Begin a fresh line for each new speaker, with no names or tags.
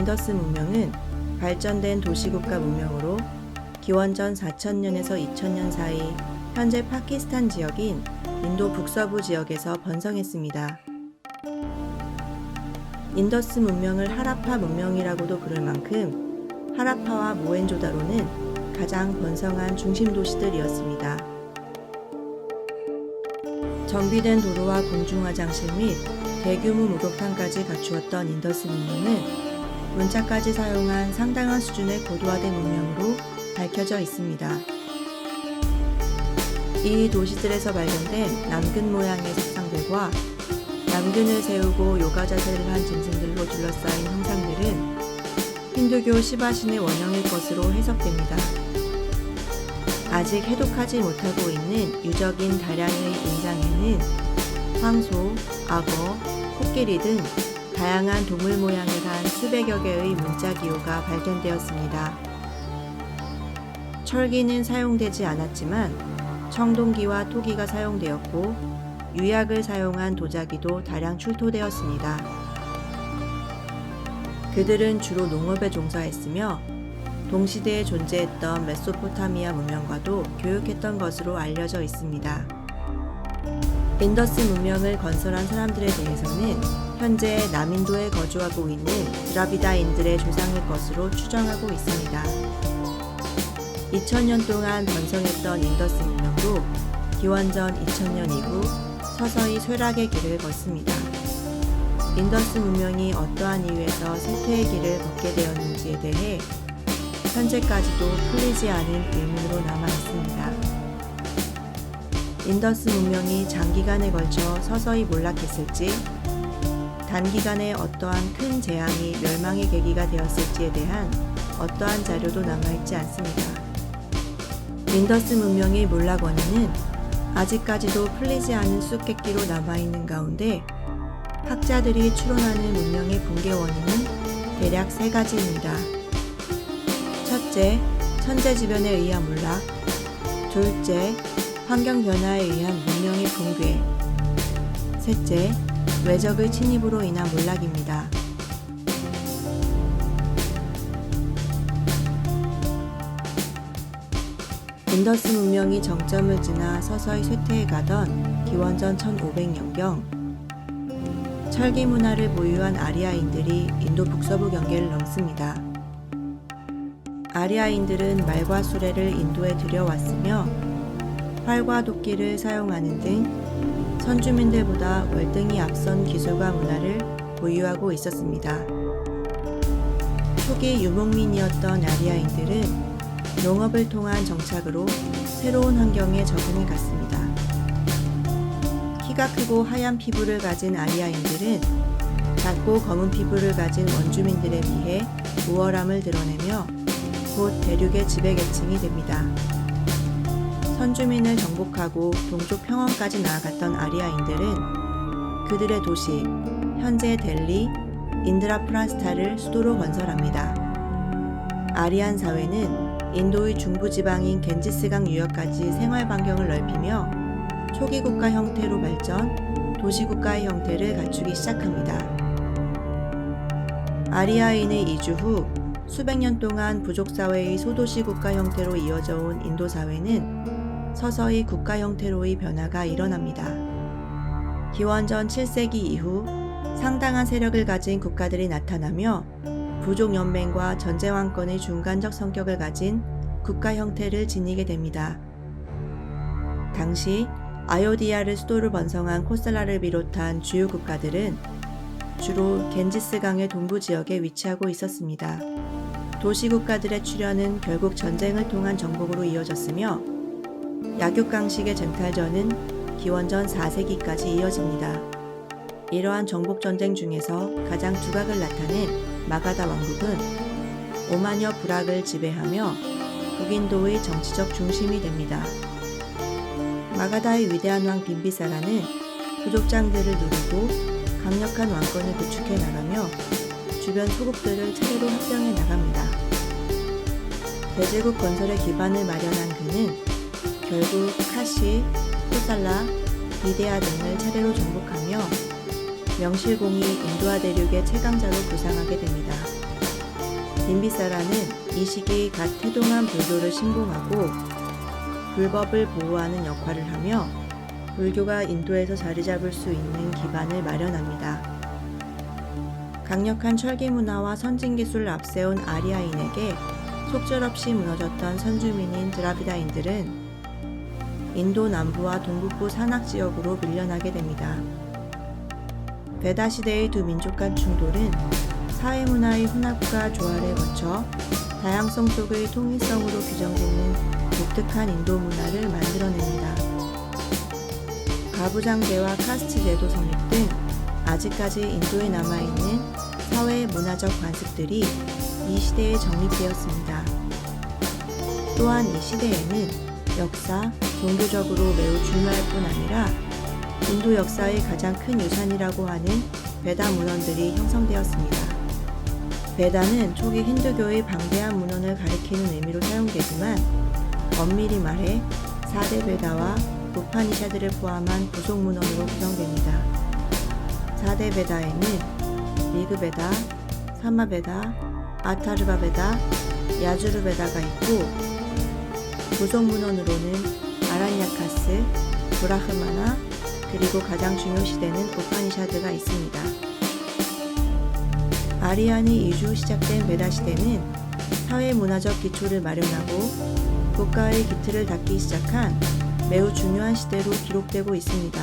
인더스 문명은 발전된 도시국가 문명으로 기원전 4000년에서 2000년 사이 현재 파키스탄 지역인 인도 북서부 지역에서 번성했습니다. 인더스 문명을 하라파 문명이라고도 부를 만큼 하라파와 모헨조다로는 가장 번성한 중심 도시들이었습니다. 정비된 도로와 공중화장실 및 대규모 목욕탕까지 갖추었던 인더스 문명은 문자까지 사용한 상당한 수준의 고도화된 문명으로 밝혀져 있습니다. 이 도시들에서 발견된 남근 모양의 석상들과 남근을 세우고 요가 자세를 한 짐승들로 둘러싸인 형상들은 힌두교 시바신의 원형일 것으로 해석됩니다. 아직 해독하지 못하고 있는 유적인 다량의 인장에는 황소, 악어, 코끼리 등 다양한 동물 모양을 한 수백여 개의 문자 기호가 발견되었습니다. 철기는 사용되지 않았지만 청동기와 토기가 사용되었고 유약을 사용한 도자기도 다량 출토되었습니다. 그들은 주로 농업에 종사했으며 동시대에 존재했던 메소포타미아 문명과도 교육했던 것으로 알려져 있습니다. 인더스 문명을 건설한 사람들에 대해서는 현재 남인도에 거주하고 있는 드라비다인들의 조상일 것으로 추정하고 있습니다. 2000년 동안 번성했던 인더스 문명도 기원전 2000년 이후 서서히 쇠락의 길을 걷습니다. 인더스 문명이 어떠한 이유에서 쇠퇴의 길을 걷게 되었는지에 대해 현재까지도 풀리지 않은 의문으로 남아 있습니다. 인더스 문명이 장기간에 걸쳐 서서히 몰락했을지, 단기간에 어떠한 큰 재앙이 멸망의 계기가 되었을지에 대한 어떠한 자료도 남아있지 않습니다. 인더스 문명의 몰락 원인은 아직까지도 풀리지 않은 수수께끼로 남아있는 가운데 학자들이 추론하는 문명의 붕괴 원인은 대략 세 가지입니다. 첫째, 천재지변에 의한 몰락. 둘째, 환경 변화에 의한 문명의 붕괴. 셋째, 외적의 침입으로 인한 몰락입니다. 인더스 문명이 정점을 지나 서서히 쇠퇴해가던 기원전 1500년경, 철기 문화를 보유한 아리아인들이 인도 북서부 경계를 넘습니다. 아리아인들은 말과 수레를 인도에 들여왔으며 활과 도끼를 사용하는 등 선주민들보다 월등히 앞선 기술과 문화를 보유하고 있었습니다. 초기 유목민이었던 아리아인들은 농업을 통한 정착으로 새로운 환경에 적응해 갔습니다. 키가 크고 하얀 피부를 가진 아리아인들은 작고 검은 피부를 가진 원주민들에 비해 우월함을 드러내며 곧 대륙의 지배계층이 됩니다. 선주민을 정복하고 동족 평원까지 나아갔던 아리아인들은 그들의 도시, 현재 델리, 인드라프라스타를 수도로 건설합니다. 아리안 사회는 인도의 중부지방인 겐지스강 유역까지 생활 반경을 넓히며 초기 국가 형태로 발전, 도시국가의 형태를 갖추기 시작합니다. 아리아인의 이주 후 수백 년 동안 부족사회의 소도시 국가 형태로 이어져 온 인도 사회는 서서히 국가 형태로의 변화가 일어납니다. 기원전 7세기 이후 상당한 세력을 가진 국가들이 나타나며 부족연맹과 전제왕권의 중간적 성격을 가진 국가 형태를 지니게 됩니다. 당시 아요디아를 수도로 번성한 코슬라를 비롯한 주요 국가들은 주로 겐지스강의 동부 지역에 위치하고 있었습니다. 도시국가들의 출현은 결국 전쟁을 통한 정복으로 이어졌으며 약육강식의 쟁탈전은 기원전 4세기까지 이어집니다. 이러한 정복전쟁 중에서 가장 두각을 나타낸 마가다 왕국은 오만여 부락을 지배하며 북인도의 정치적 중심이 됩니다. 마가다의 위대한 왕 빈비사라는 부족장들을 누르고 강력한 왕권을 구축해 나가며 주변 소국들을 차례로 합병해 나갑니다. 대제국 건설의 기반을 마련한 그는 결국 카시, 코살라, 비데아 등을 차례로 정복하며 명실공히 인도아 대륙의 최강자로 부상하게 됩니다. 빈비사라는 이 시기 갓 태동한 불교를 신봉하고 불법을 보호하는 역할을 하며 불교가 인도에서 자리 잡을 수 있는 기반을 마련합니다. 강력한 철기 문화와 선진 기술을 앞세운 아리아인에게 속절없이 무너졌던 선주민인 드라비다인들은 인도 남부와 동북부 산악 지역으로 밀려나게 됩니다. 베다 시대의 두 민족 간 충돌은 사회 문화의 혼합과 조화를 거쳐 다양성 속의 통일성으로 규정되는 독특한 인도 문화를 만들어냅니다. 가부장제와 카스트제도 성립 등 아직까지 인도에 남아있는 사회 문화적 관습들이 이 시대에 정립되었습니다. 또한 이 시대에는 역사, 종교적으로 매우 중요할 뿐 아니라 인도 역사의 가장 큰 유산이라고 하는 베다 문헌들이 형성되었습니다. 베다는 초기 힌두교의 방대한 문헌을 가리키는 의미로 사용되지만 엄밀히 말해 4대 베다와 우파니샤드를 포함한 부속 문헌으로 구성됩니다. 4대 베다에는 리그베다, 사마베다, 아타르바베다, 야주르베다가 있고 부속 문헌으로는 아란야카스, 브라흐마나 그리고 가장 중요시되는 우파니샤드가 있습니다. 아리안이 이주 후 시작된 베다 시대는 사회 문화적 기초를 마련하고 국가의 기틀을 닦기 시작한 매우 중요한 시대로 기록되고 있습니다.